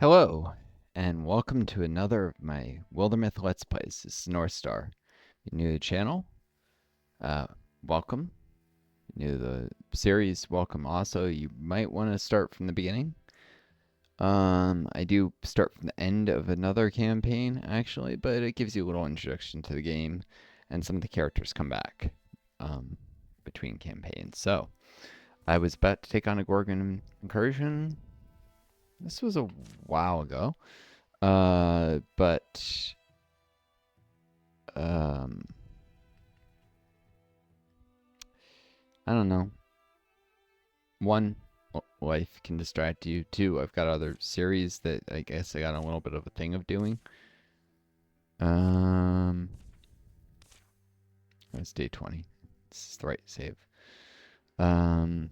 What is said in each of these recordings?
Hello, and welcome to another of my Wildermyth Let's Plays. This is Northstar. If you're new to the channel, uh, welcome. New to the series, welcome also. You might want to start from the beginning. I do start from the end of another campaign, actually, but it gives you a little introduction to the game, and some of the characters come back between campaigns. So, I was about to take on a Gorgon Incursion. This was a while ago. But I don't know. One, life can distract you. Two, I've got other series that I guess I got a little bit of a thing of doing. It's day 20. This is the right save. I'm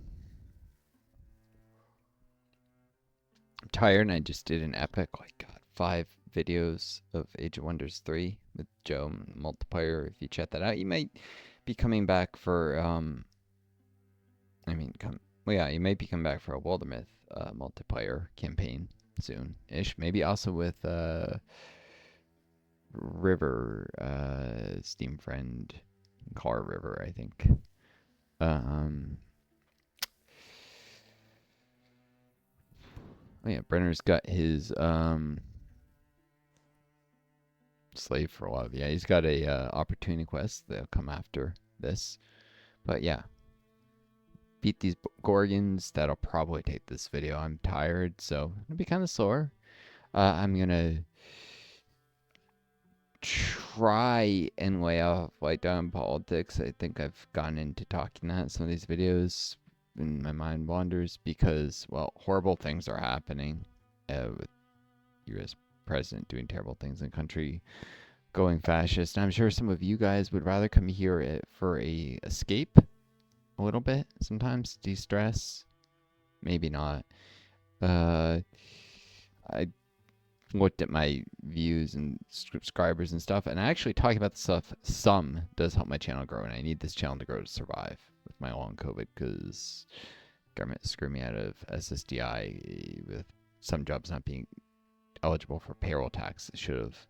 tired, and I just did an epic, God, 5 videos of Age of Wonders 3 with Joe multiplayer. If you check that out, you might be coming back for you may be coming back for a Wildermyth multiplayer campaign soon-ish. Maybe also with River, Steam Friend, Car River, I think. Brenner's got his slave for a while. Yeah, he's got a opportunity quest that'll come after this. But yeah, beat these Gorgons. That'll probably take this video. I'm tired, so it'll be kind of slower. I'm gonna try and lay off like down politics. I think I've gone into talking that some of these videos, and my mind wanders because, well, horrible things are happening with U.S. president doing terrible things in the country, going fascist. And I'm sure some of you guys would rather come here for a escape a little bit, sometimes de-stress. Maybe not. I looked at my views and subscribers and stuff, and I actually talk about the stuff. Some does help my channel grow, and I need this channel to grow to survive with my long COVID because government screwed me out of SSDI with some jobs not being eligible for payroll tax. It should have.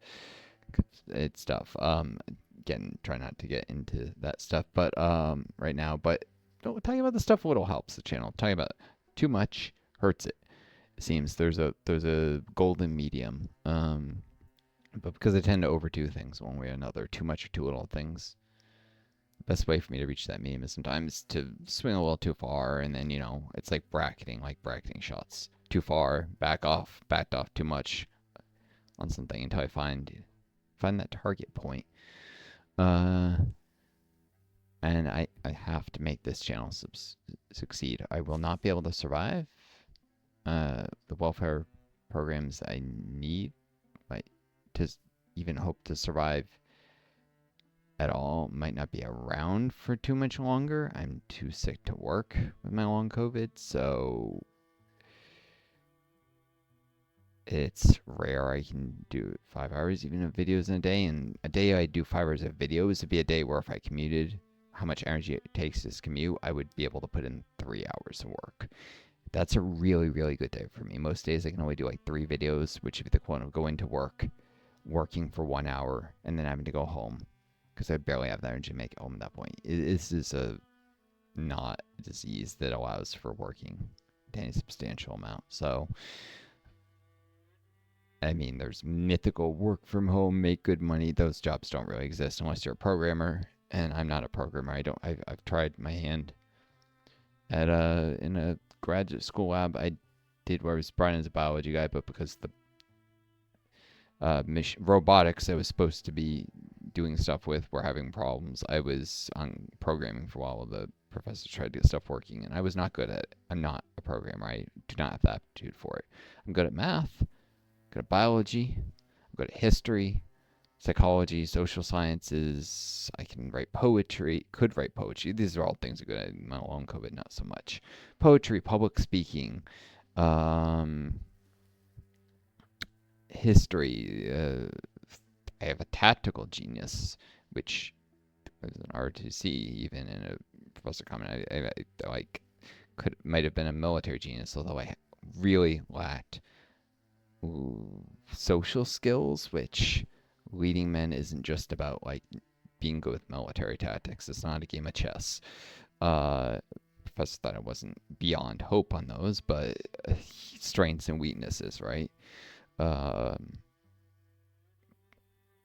It's stuff. Again, try not to get into that stuff, but right now, but talking about the stuff a little helps the channel. Talking about too much hurts it. It seems there's a golden medium. But because I tend to overdo things one way or another, too much or too little things. The best way for me to reach that medium is sometimes to swing a little too far, and then it's like bracketing shots. Too far, backed off too much on something until I find that target point. And I have to make this channel succeed. I will not be able to survive. The welfare programs I need, to even hope to survive at all, might not be around for too much longer. I'm too sick to work with my long COVID, so it's rare I can do 5 hours even of videos in a day. And a day I do 5 hours of videos would be a day where if I commuted how much energy it takes to commute, I would be able to put in 3 hours of work. That's a really, really good day for me. Most days I can only do like 3 videos, which would be the equivalent of going to work, working for 1 hour, and then having to go home because I barely have the energy to make it home at that point. This is not a disease that allows for working to any substantial amount. So, I mean, there's mythical work from home, make good money. Those jobs don't really exist unless you're a programmer, and I'm not a programmer. I've tried my hand at in a graduate school lab. I did where I was brought in as a biology guy, but because the robotics I was supposed to be doing stuff with were having problems, I was on programming for a while. The professor tried to get stuff working, and I was not good at it. I'm not a programmer. I do not have the aptitude for it. I'm good at math, good at biology, I'm good at history, psychology, social sciences. I can write poetry, could write poetry. These are all things that are good at. My long COVID, not so much. Poetry, public speaking, history. I have a tactical genius, which is an R2C, even in a professor comment. I might have been a military genius, although I really lacked social skills, which leading men isn't just about like being good with military tactics. It's not a game of chess. Professor thought I wasn't beyond hope on those, but strengths and weaknesses, right?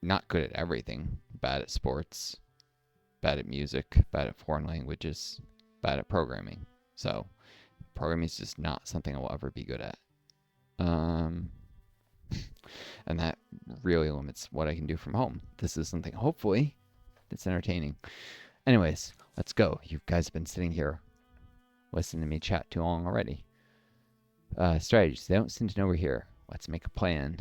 Not good at everything. Bad at sports, bad at music, bad at foreign languages, bad at programming. So programming is just not something I will ever be good at. And that really limits what I can do from home. This is something, hopefully, that's entertaining. Anyways, let's go. You guys have been sitting here listening to me chat too long already. Strategies. They don't seem to know we're here. Let's make a plan.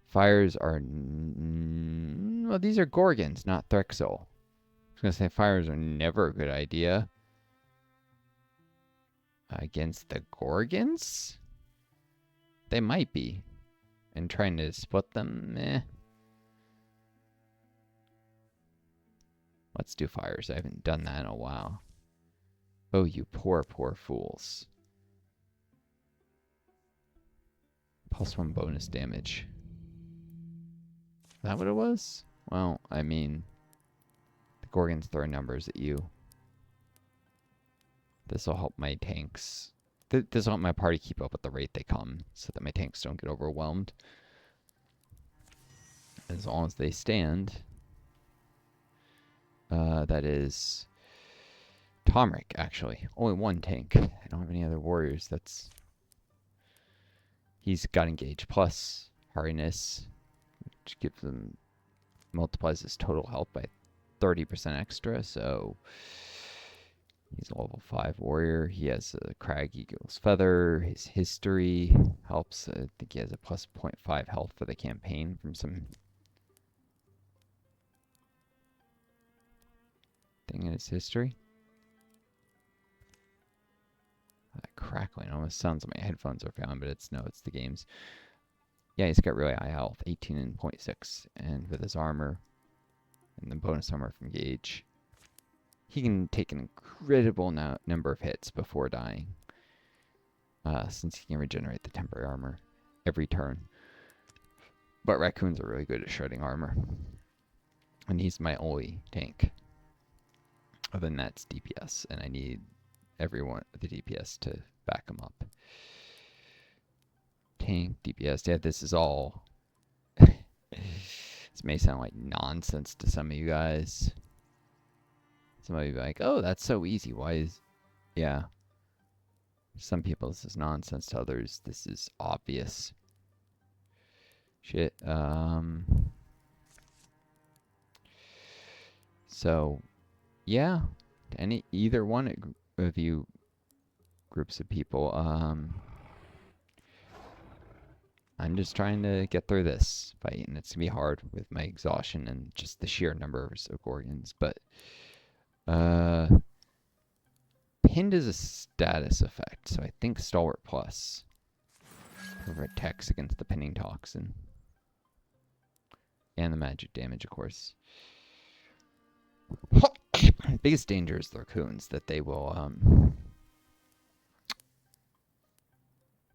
Fires are... well, these are Gorgons, not Threxel. I was going to say fires are never a good idea. Against the Gorgons? They might be. And trying to split them, eh. Let's do fires. I haven't done that in a while. Oh, you poor, poor fools. +1 bonus damage. Is that what it was? Well, I mean, the Gorgons throw numbers at you. This will help my tanks. This will help my party keep up at the rate they come, so that my tanks don't get overwhelmed. As long as they stand. That is Tomric, actually. Only one tank. I don't have any other warriors. He's got Engage plus hardiness, which gives him, multiplies his total health by 30% extra, so he's a level 5 warrior. He has a Crag Eagle's Feather. His history helps. I think he has a plus 0.5 health for the campaign from some thing in his history. That crackling almost sounds like my headphones are failing, but it's the games. Yeah, he's got really high health, 18.6, and with his armor and the bonus armor from Gauge, he can take an incredible number of hits before dying, since he can regenerate the temporary armor every turn. But raccoons are really good at shredding armor, and he's my only tank. Other than that, it's DPS, and I need everyone the DPS to back him up. Tank, DPS, yeah, this is all... This may sound like nonsense to some of you guys. Somebody be like, oh, that's so easy. Why is... Yeah. Some people, this is nonsense. To others, this is obvious. Shit. So, yeah. Either one of you groups of people, I'm just trying to get through this fight, and it's gonna be hard with my exhaustion and just the sheer numbers of Gorgons, but pinned is a status effect, so I think Stalwart Plus over attacks against the pinning toxin. And the magic damage, of course. Biggest danger is the raccoons, that they will,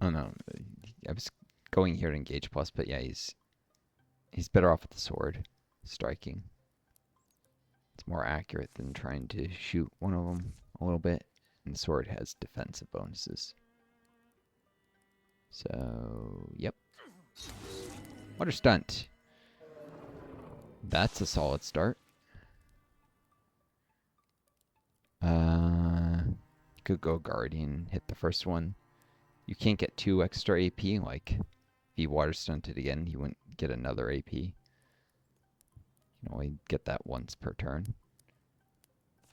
oh no, I was going here to Engage Plus, but yeah, he's better off with the sword, striking. It's more accurate than trying to shoot one of them a little bit, and the sword has defensive bonuses. So, yep. Water Stunt. That's a solid start. Could go Guardian, hit the first one. You can't get 2 extra AP, like if he water stunted again, he wouldn't get another AP. You can only get that once per turn.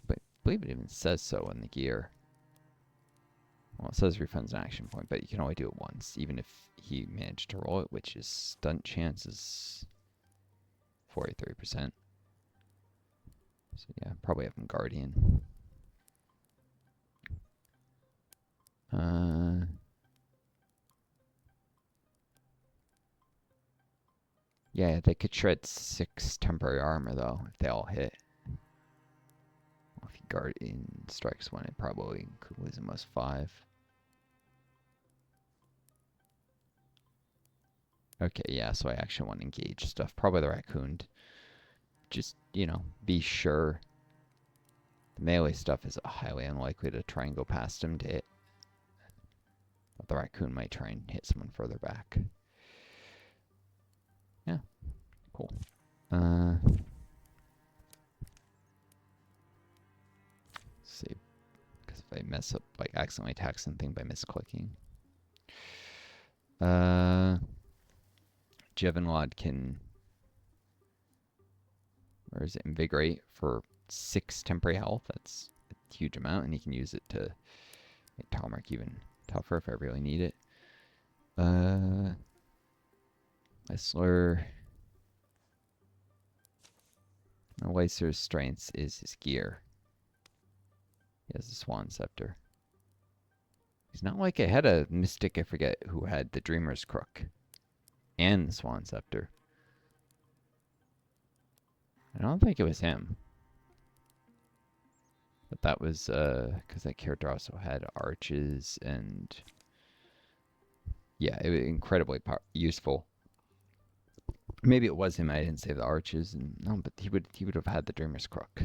But I believe it even says so in the gear. Well, it says refunds an action point, but you can only do it once, even if he managed to roll it, which is stunt chances 43%. So yeah, probably have him Guardian. Yeah, they could shred 6 temporary armor though, if they all hit. Well, if he Guardian strikes one, it probably could lose almost 5. Okay, yeah, so I actually want to engage stuff. Probably the raccoon. Just, you know, be sure. The melee stuff is highly unlikely to try and go past him to hit. But the raccoon might try and hit someone further back. Yeah, cool. See, because if I mess up, like accidentally attack something by misclicking. Jevenlod can, or is it invigorate for 6 temporary health? That's a huge amount, and he can use it to make Talmark even tougher if I really need it. Whistler. Whistler's strengths is his gear. He has the Swan Scepter. He's not like I had a mystic, I forget, who had the Dreamer's Crook and the Swan Scepter. I don't think it was him. But that was because that character also had arches and yeah, it was incredibly useful. Maybe it was him. I didn't save the arches, and no, but he would have had the Dreamer's Crook.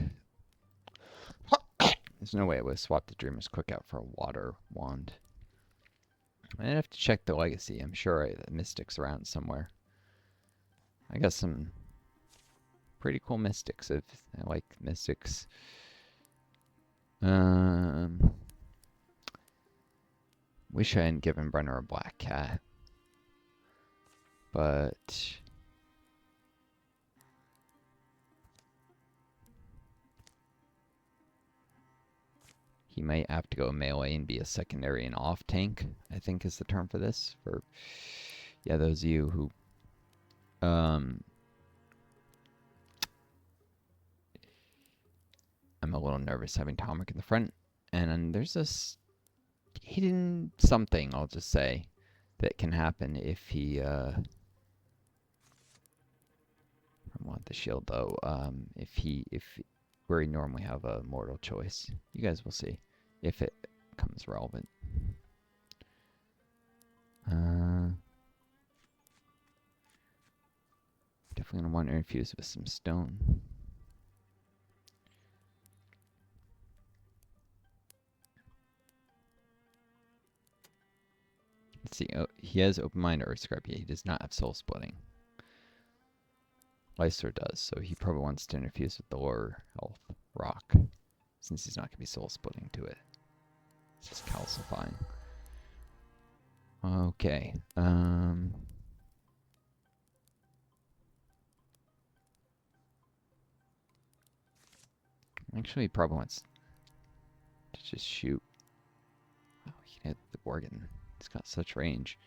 There's no way I would have swapped the Dreamer's Crook out for a water wand. I'd have to check the legacy. I'm sure the Mystic's around somewhere. I got some pretty cool Mystics. I like Mystics. Wish I hadn't given Brenner a black cat. But he might have to go melee and be a secondary and off tank, I think is the term for this. For yeah, those of you who I'm a little nervous having Talmark in the front, and then there's this hidden something, I'll just say, that can happen if he I want the shield though. If where he normally have a mortal choice. You guys will see if it becomes relevant. Definitely gonna want to infuse with some stone. Let's see. Oh, he has open mind or Earthscarp. Yeah, he does not have soul splitting. Lyster does, so he probably wants to infuse with the lower health rock, since he's not gonna be soul splitting to it. It's just calcifying. Okay. Actually, he probably wants to just shoot. Oh, he can hit the Gorgon. He's got such range.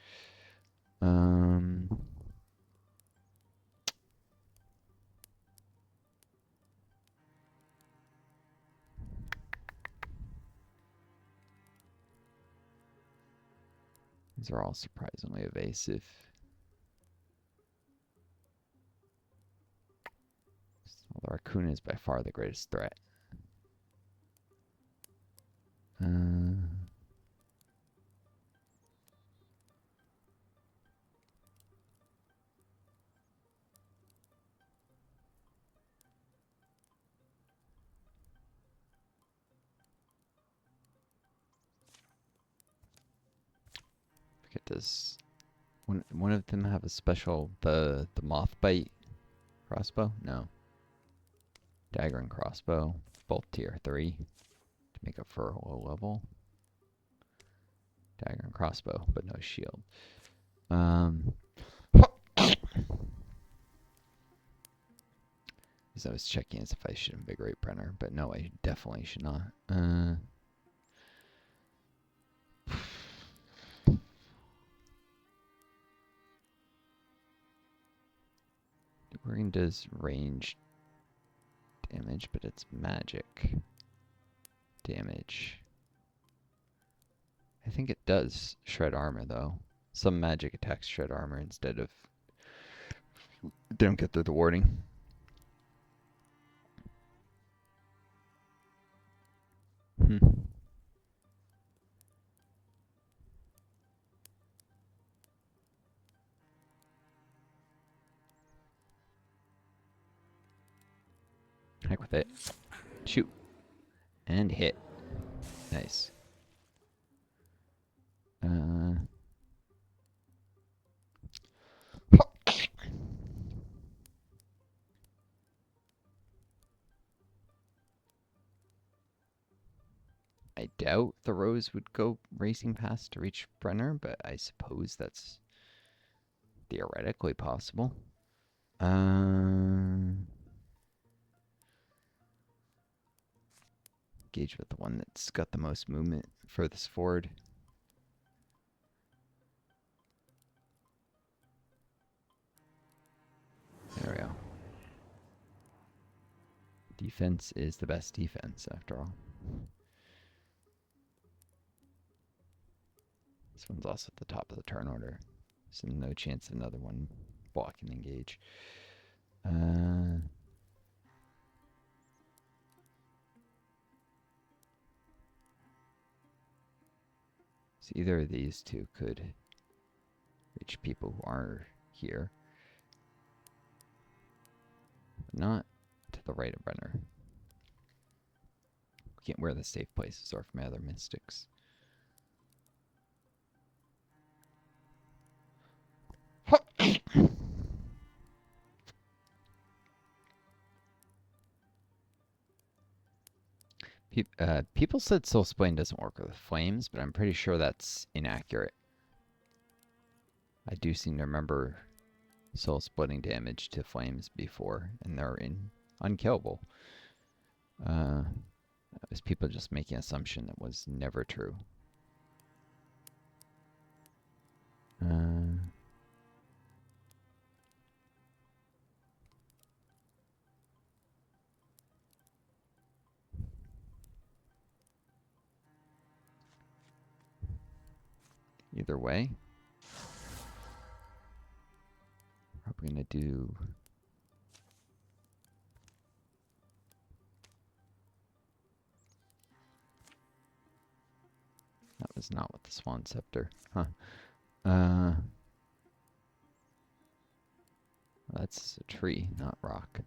These are all surprisingly evasive. Well, the raccoon is by far the greatest threat. Does one of them have a special the moth bite crossbow? No. Dagger and crossbow, both tier 3 to make up for a low level. Dagger and crossbow, but no shield. Because I was checking as if I should invigorate Brenner, but no, I definitely should not. Gorgon does range damage, but it's magic damage. I think it does shred armor, though. Some magic attacks shred armor instead of... They don't get through the warding. Heck with it. Shoot. And hit. Nice. I doubt the Rose would go racing past to reach Brenner, but I suppose that's theoretically possible. Engage with the one that's got the most movement furthest forward. There we go. Defense is the best defense, after all. This one's also at the top of the turn order, so no chance of another one blocking engage. So either of these two could reach people who are here, but not to the right of Brenner. Can't where the safe places are from other mystics. People said Soul Splitting doesn't work with flames, but I'm pretty sure that's inaccurate. I do seem to remember Soul Splitting damage to flames before, and they're unkillable. It was people just making an assumption that was never true. Either way, we're probably going to do... That was not with the Swan Scepter. Huh. That's a tree, not rock.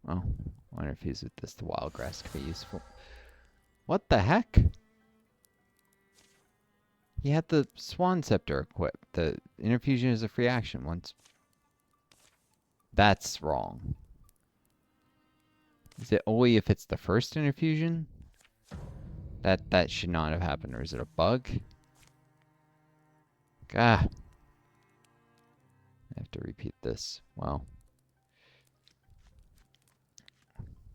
Oh, I wonder if he's with this. The wild grass could be useful. What the heck? He had the Swan Scepter equipped. The interfusion is a free action once. That's wrong. Is it only if it's the first interfusion? That should not have happened, or is it a bug? Ah. I have to repeat this. Well.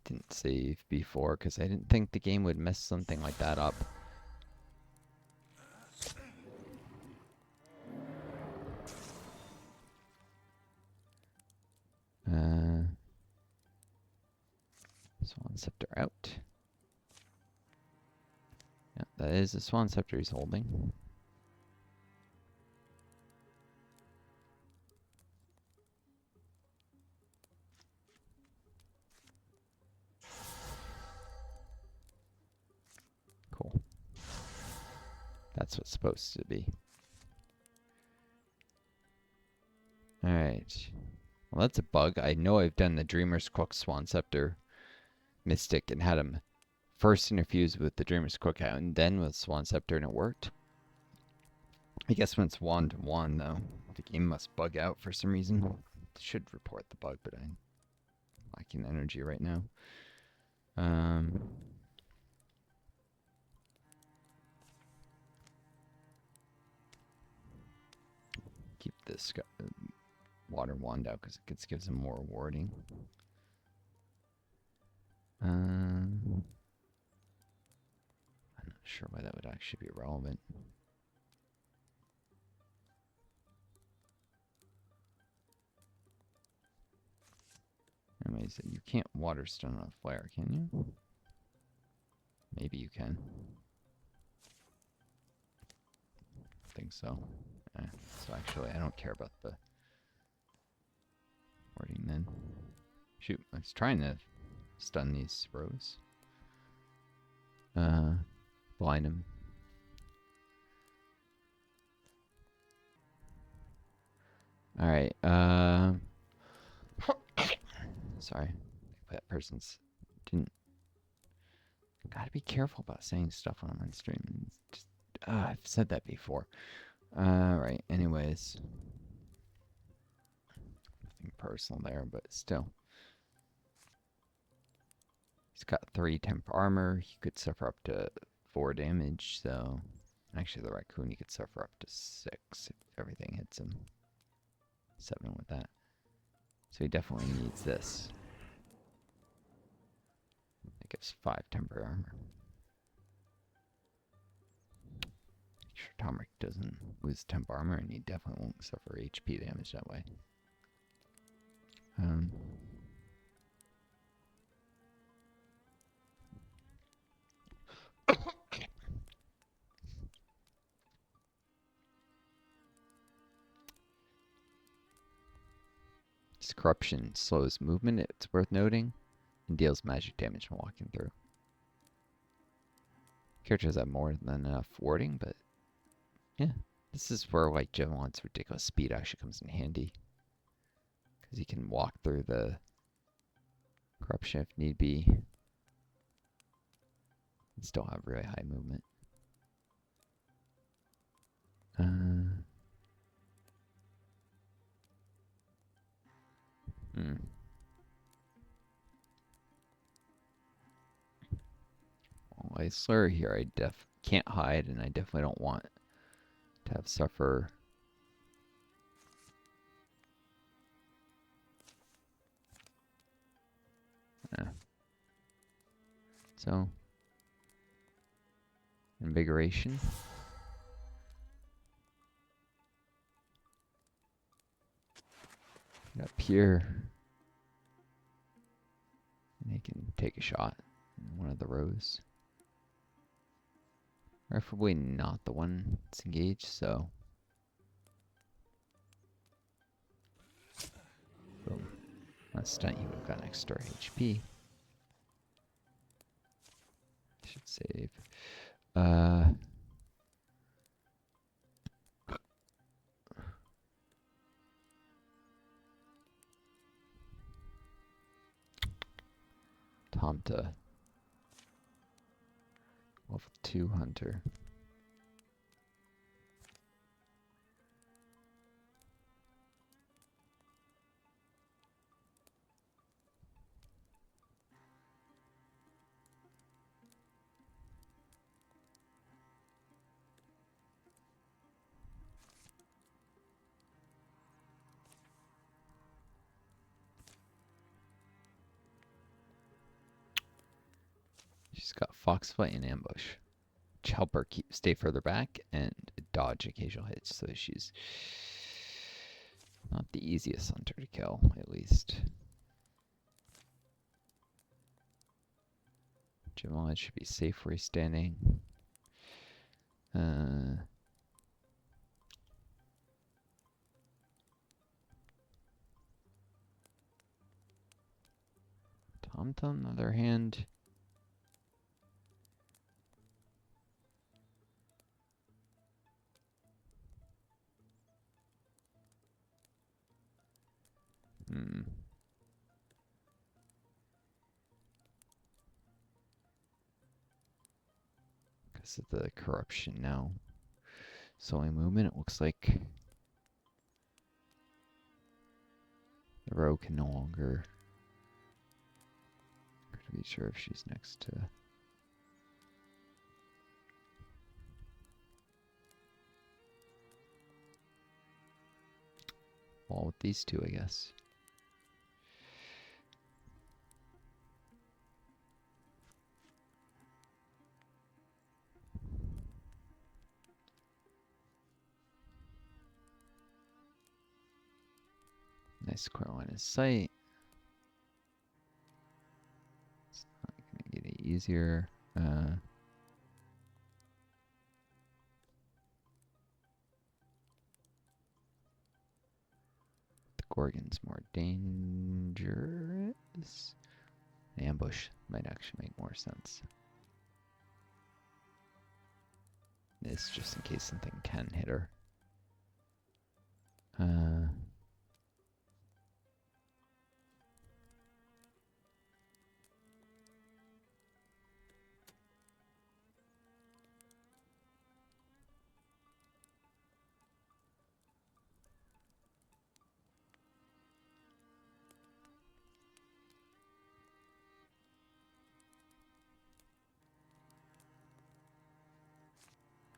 Didn't save before because I didn't think the game would mess something like that up. Swan Scepter out. Yeah, that is the Swan Scepter he's holding. Cool. That's what's supposed to be. Alright. Well, that's a bug. I know I've done the Dreamer's Cook Swan Scepter Mystic and had him first interfuse with the Dreamer's Cook out and then with Swan Scepter, and it worked. I guess when it's 1-to-1, though, the game must bug out for some reason. It should report the bug, but I'm lacking energy right now. Keep this water wand out because it gives him more warding. I'm not sure why that would actually be relevant. Anyways, you can't water stone on a flare, can you? Maybe you can. think so. So actually, I don't care about the wording then. Shoot, I was trying to stun these rows. Blind him. Alright, sorry. That person's didn't. Gotta be careful about saying stuff when I'm on stream. Just, I've said that before. Right, anyways. Nothing personal there, but still. He's got 3 temp armor. He could suffer up to 4 damage, so... Actually, the raccoon, he could suffer up to 6 if everything hits him. 7 with that. So he definitely needs this. It gives 5 temporary armor. Make sure Tomric doesn't lose temp armor, and he definitely won't suffer HP damage that way. This corruption slows movement, it's worth noting, and deals magic damage when walking through. Characters have more than enough warding, but yeah, this is where like Javelon's ridiculous speed actually comes in handy. Because he can walk through the corruption if need be. And still have really high movement. Well, I slur here, I can't hide, and I definitely don't want to have suffer. So, invigoration. Up here, and he can take a shot in one of the rows. Preferably not the one that's engaged, so. Boom. On a stunt, he would have gotten extra HP. Should save. Tomta. Level 2 hunter. She's got Foxfight and Ambush, which help her stay further back and dodge occasional hits, so she's not the easiest hunter to kill, at least. Jamal should be safe where he's standing. Tomta, on the other hand, because of the corruption now. Slowing movement, it looks like the rogue can no longer. To be sure if she's next to. Well, with these two, I guess. Nice quick line of sight. It's not gonna get it easier. Gorgon's more dangerous. An ambush might actually make more sense. This just in case something can hit her.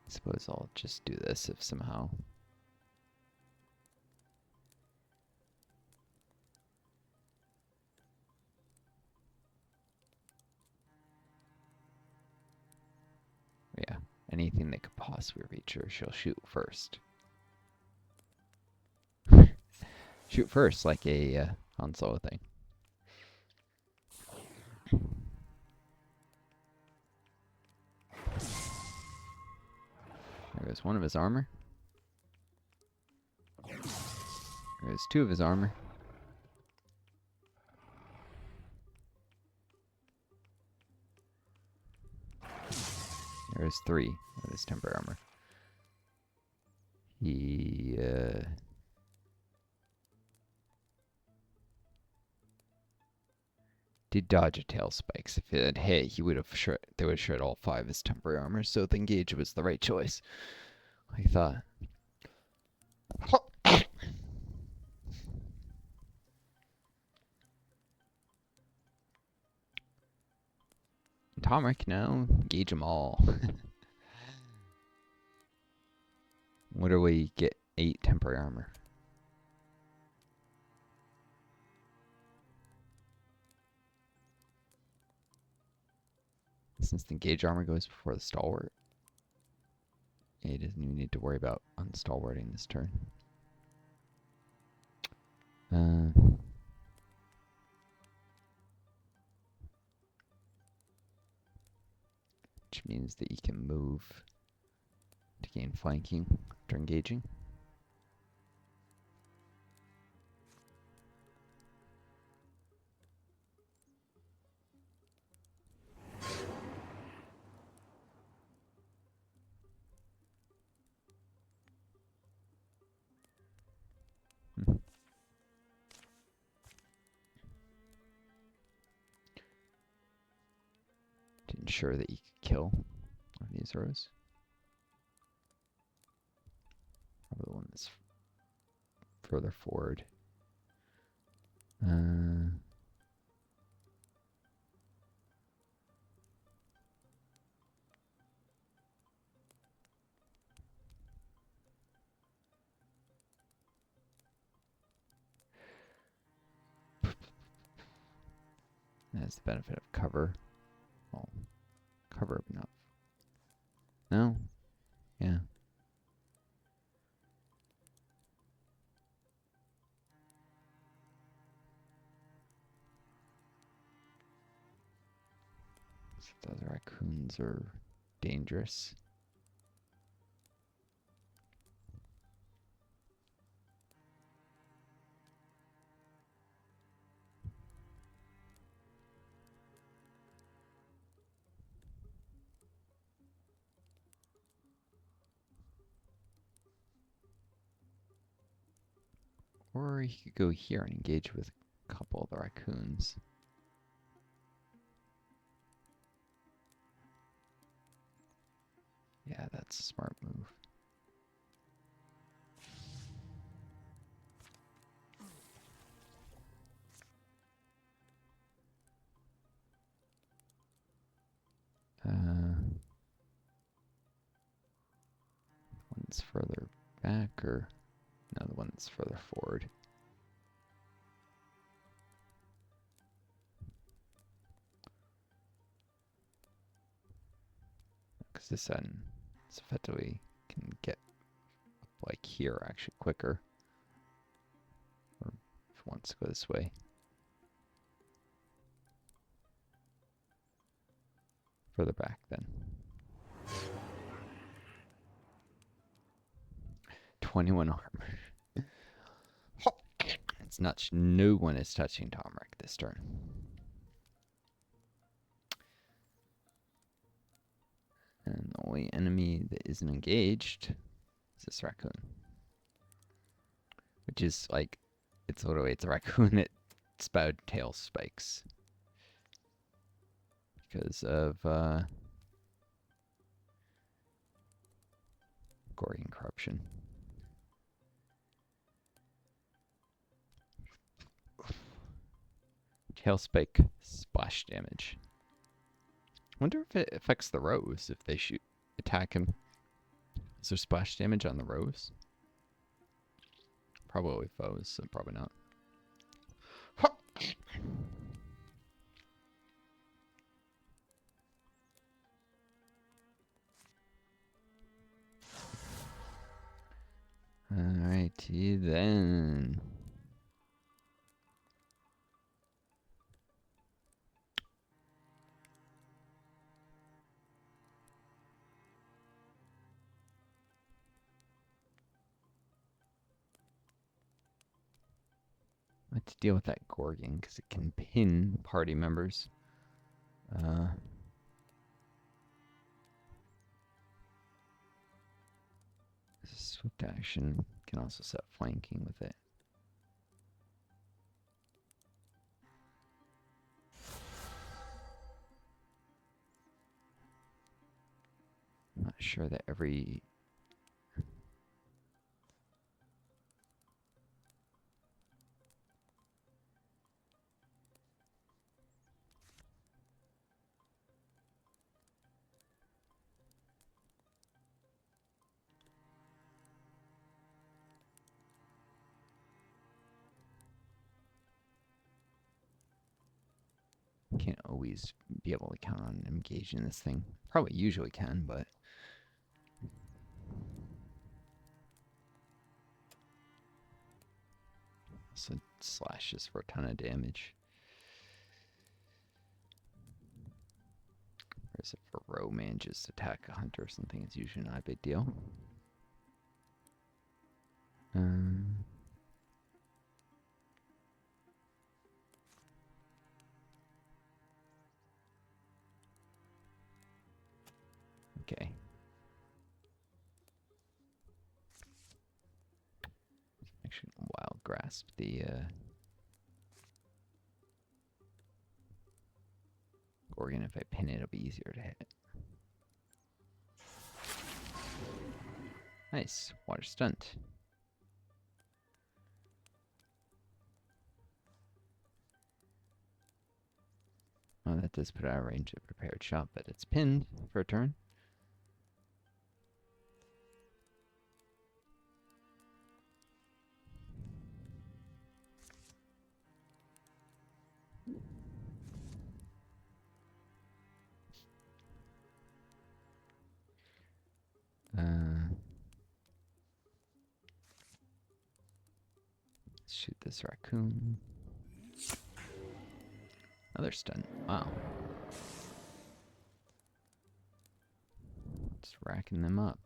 I suppose I'll just do this if somehow. Yeah, anything that could possibly reach her, she'll shoot first. Shoot first, like a Han Solo thing. There goes one of his armor. There goes two of his armor. There's three of his temporary armor. He did dodge a tail spikes. If it had hit, he would have shred. They would have shred all five of his temporary armor. So the engage was the right choice. I thought. Atomic now, engage them all. What do we get? 8 temporary armor. Since the engage armor goes before the stalwart, he doesn't even need to worry about unstalwarting this turn. Which means that you can move to gain flanking after engaging. To ensure that you could kill one of these rows. Probably the one that's further forward. That has the benefit of cover. Well, cover enough. No? Yeah. So those raccoons are dangerous. Or you could go here and engage with a couple of the raccoons. Yeah, that's a smart move. One's further back, or no, the one that's further forward. Because this end, it's effectively can get up like here actually quicker. Or if it wants to go this way. Further back then. 21 armor. It's It's not. No one is touching Tomric this turn. And the only enemy that isn't engaged is this raccoon. Which is like, it's literally, it's a raccoon that spouted tail spikes. Because of Gorgon Corruption. Tail spike splash damage. Wonder if it affects the rows if they attack him. Is there splash damage on the rows? Probably foes, so probably not. Alrighty then. Let's deal with that Gorgon because it can pin party members. Swift action can also set flanking with it. I'm not sure that every can't always be able to count on engaging this thing. Probably usually can, but so it slashes for a ton of damage. Whereas if a row manages to attack a hunter or something, it's usually not a big deal. Okay. Actually, wild grasp the Gorgon. If I pin it, it'll be easier to hit. Nice. Water stunt. Oh, that does put out of range of prepared shot, but it's pinned for a turn. Let's shoot this raccoon. Another stun. Wow. Just racking them up.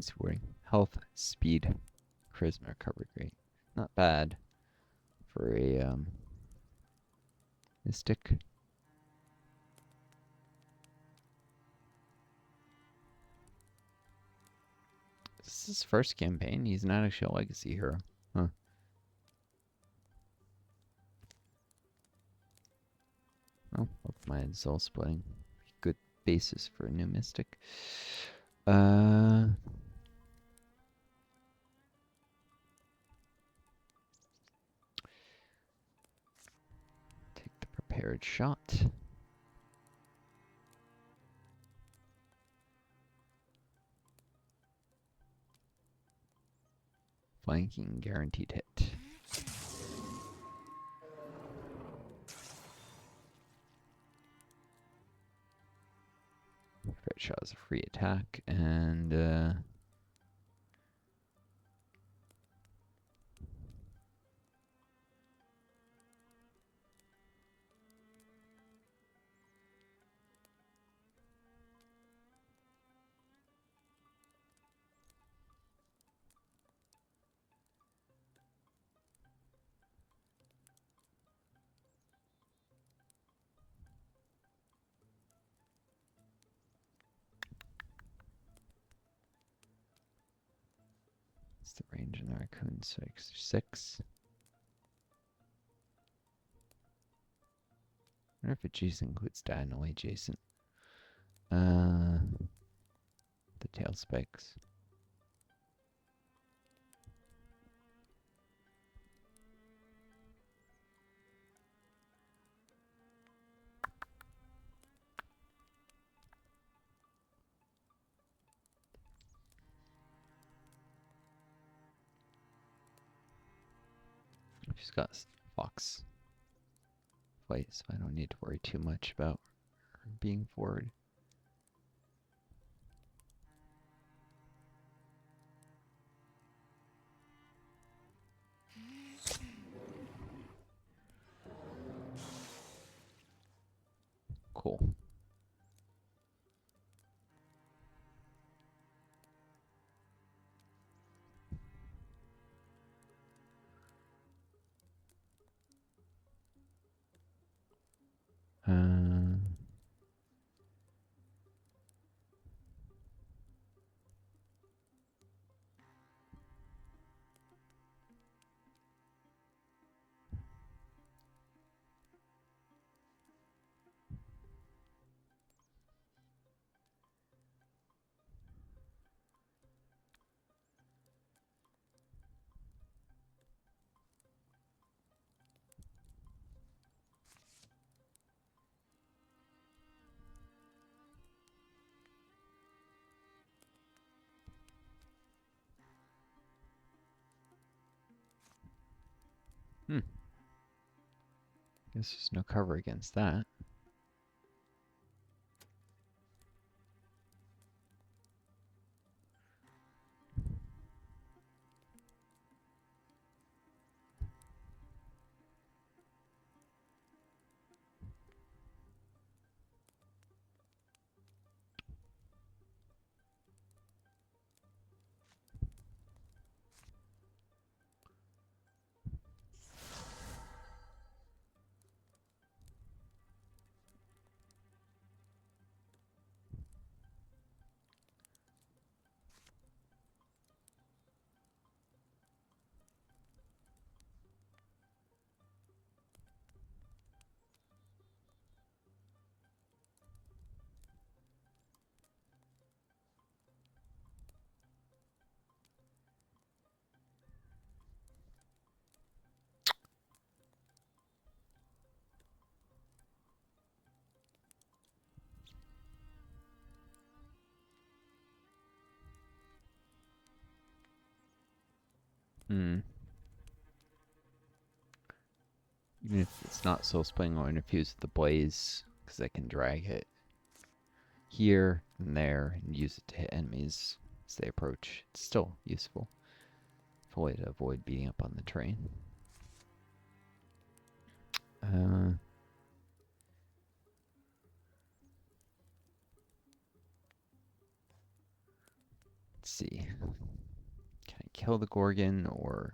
Supporting health, speed, charisma, recovery rate. Not bad for a mystic. This is his first campaign. He's not actually a legacy hero. Huh. Well, with my soul splitting. Good basis for a new mystic. Take the prepared shot. Flanking guaranteed hit. Crit shot is a free attack, and what's the range in the raccoon? 6. I wonder if adjacent includes diagonally adjacent. The tail spikes. She's got fox flight, so I don't need to worry too much about her being forward. Cool. Guess there's no cover against that. Even if it's not soul splitting, I'll interfuse with the blaze because I can drag it here and there and use it to hit enemies as they approach. It's still useful. A way to avoid beating up on the train. Let's see. Can I kill the Gorgon or...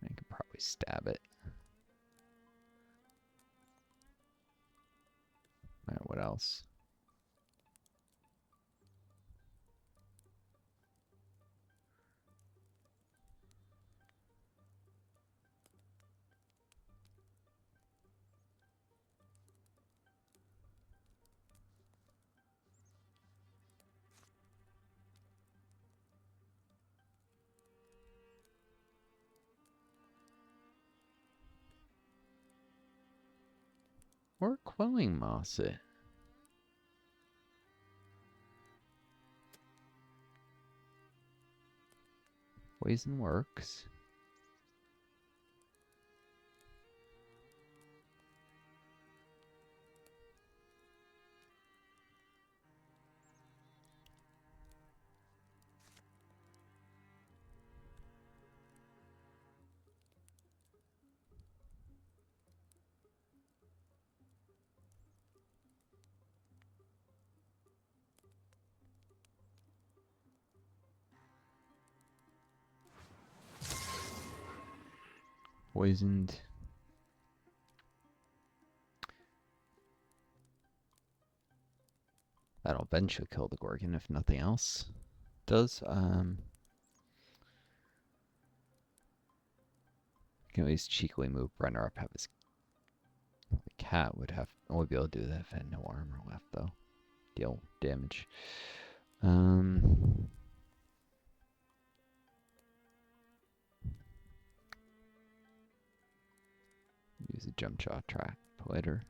I could probably stab it. Alright, what else? Or quelling moss it. Poison works. poisoned. That'll eventually kill the Gorgon if nothing else does. Can at least cheekily move runner up. Have his the cat would have only be able to do that if it had no armor left though. Deal damage. Use a jump shot track later.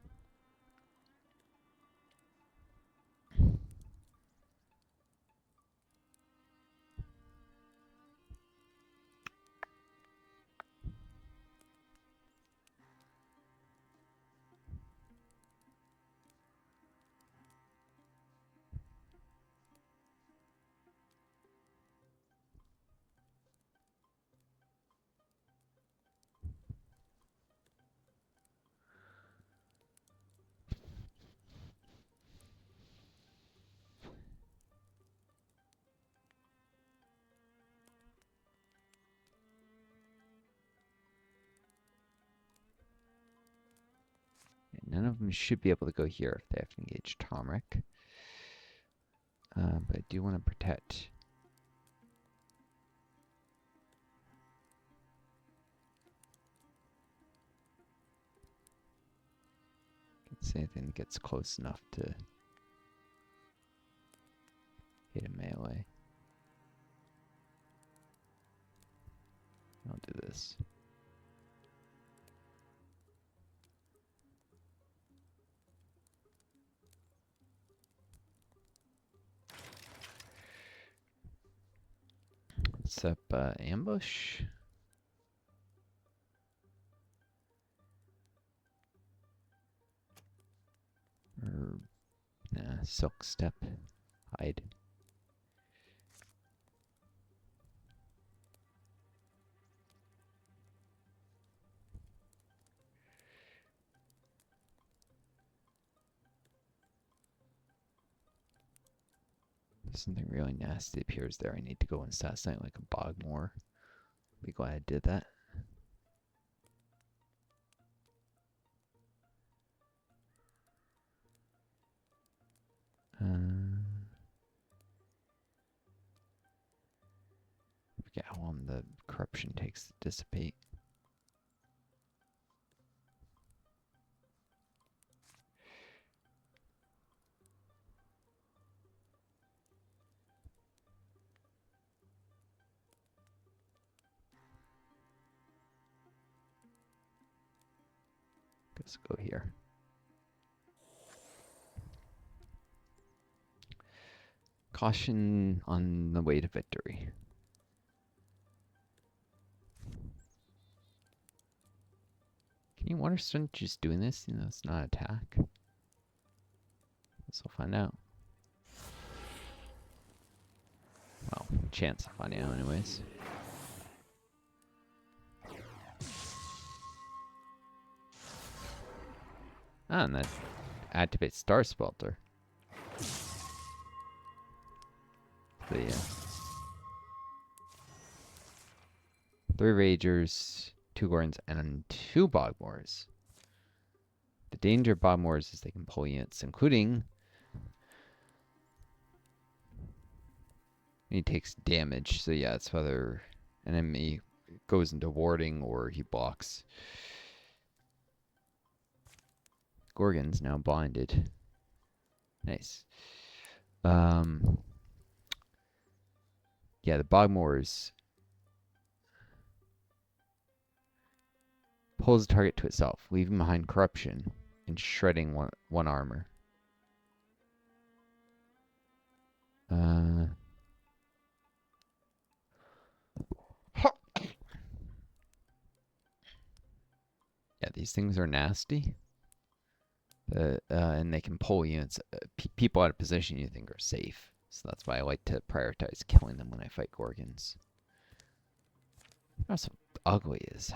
None of them should be able to go here if they have to engage Tomric. But I do want to protect. Can't see anything that gets close enough to hit a melee. I'll do this. Set up ambush. Or silk step. Hide. Something really nasty appears there. I need to go and assassinate like a Bogmore. Be glad I did that. Forget how long the corruption takes to dissipate. Let's go here. Caution on the way to victory. Can you Waterstone just doing this? You know, it's not attack. Guess we'll find out. Well, chance of finding out anyways. Ah, and that activates Star Spelter. So yeah. 3 Ragers, 2 Gorgons, and 2 Bogmores. The danger of Bogmores is they can pull units, including... He takes damage, so yeah, it's whether an enemy goes into warding or he blocks. Gorgon's now blinded. Nice. Yeah, the Bogmores pulls the target to itself, leaving behind corruption and shredding one armor. Yeah, these things are nasty. And they can pull units, people out of position you think are safe. So that's why I like to prioritize killing them when I fight Gorgons. They're also ugly as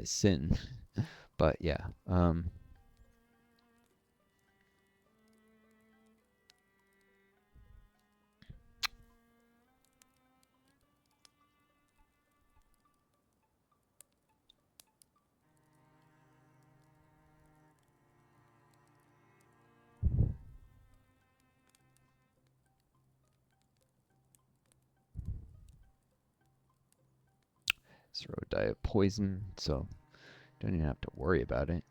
sin. But yeah. Zero die of poison, so don't even have to worry about it.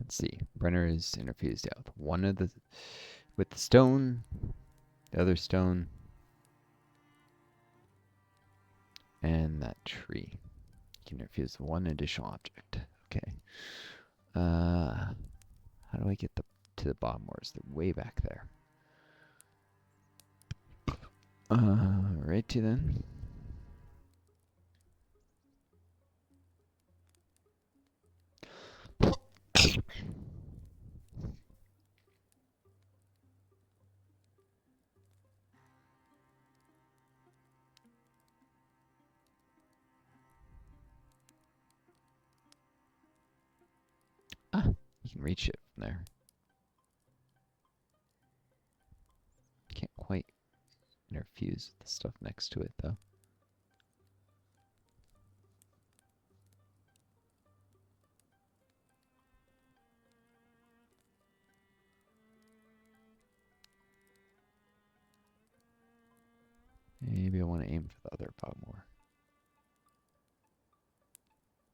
Let's see. Brenner is interfused out with one of the with the stone, the other stone, and that tree. You can infuse one additional object. Okay. How do I get to the bottom wars? They're way back there. Right to then. You can reach it from there. Can't quite interfuse with the stuff next to it, though. Maybe I want to aim for the other bottom war.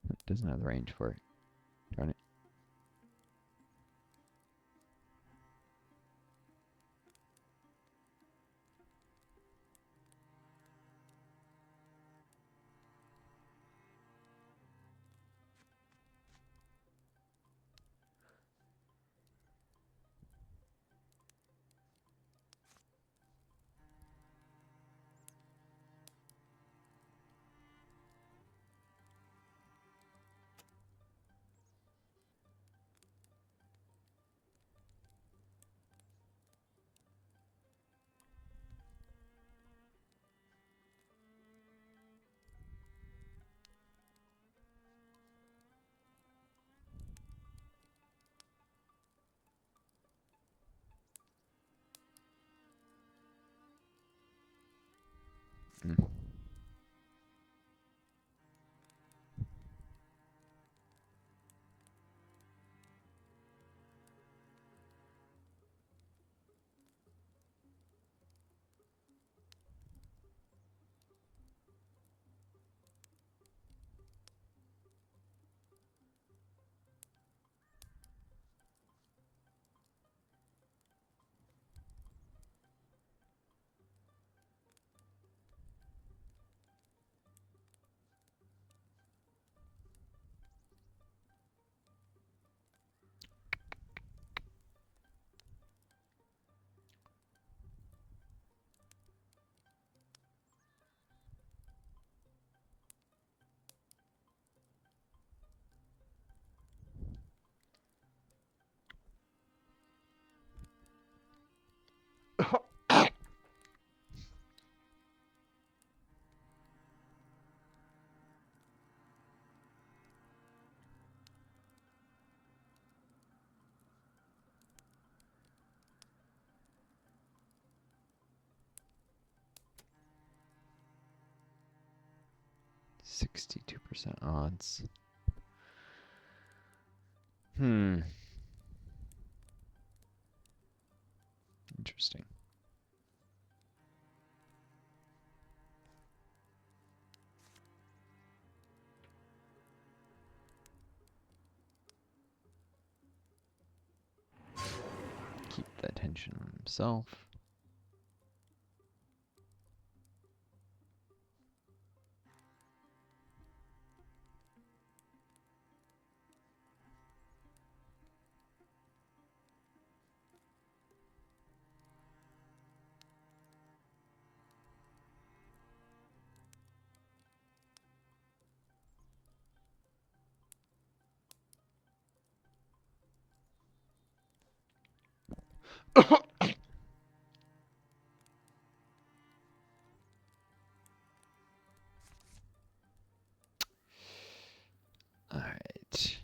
It doesn't have the range for it. Darn it. Mm. %62 odds. Interesting. Keep the attention on himself. Alright.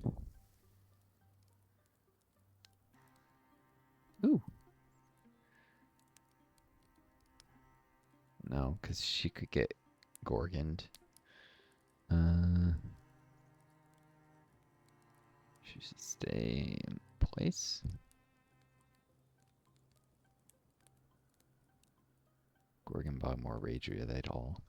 Ooh. No, because she could get Gorgoned. She should stay in place. Gorgon bought more Rageria at all.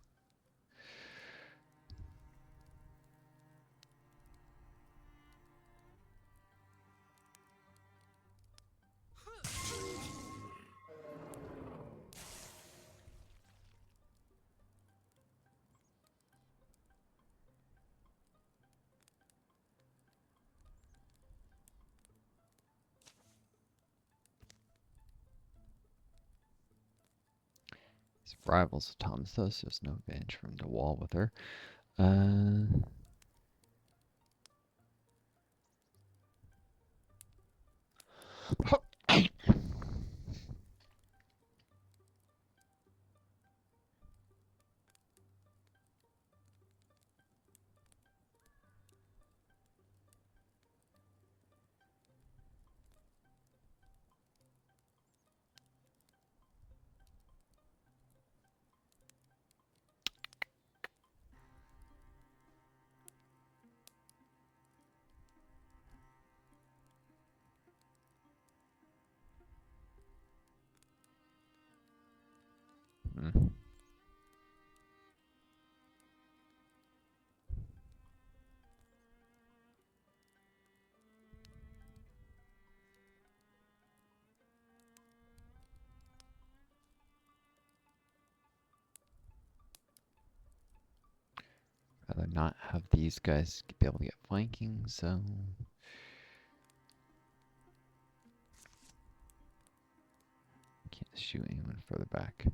Rivals of Thomas though, so there's no advantage from the wall with her. Rather not have these guys be able to get flanking, so can't shoot anyone further back.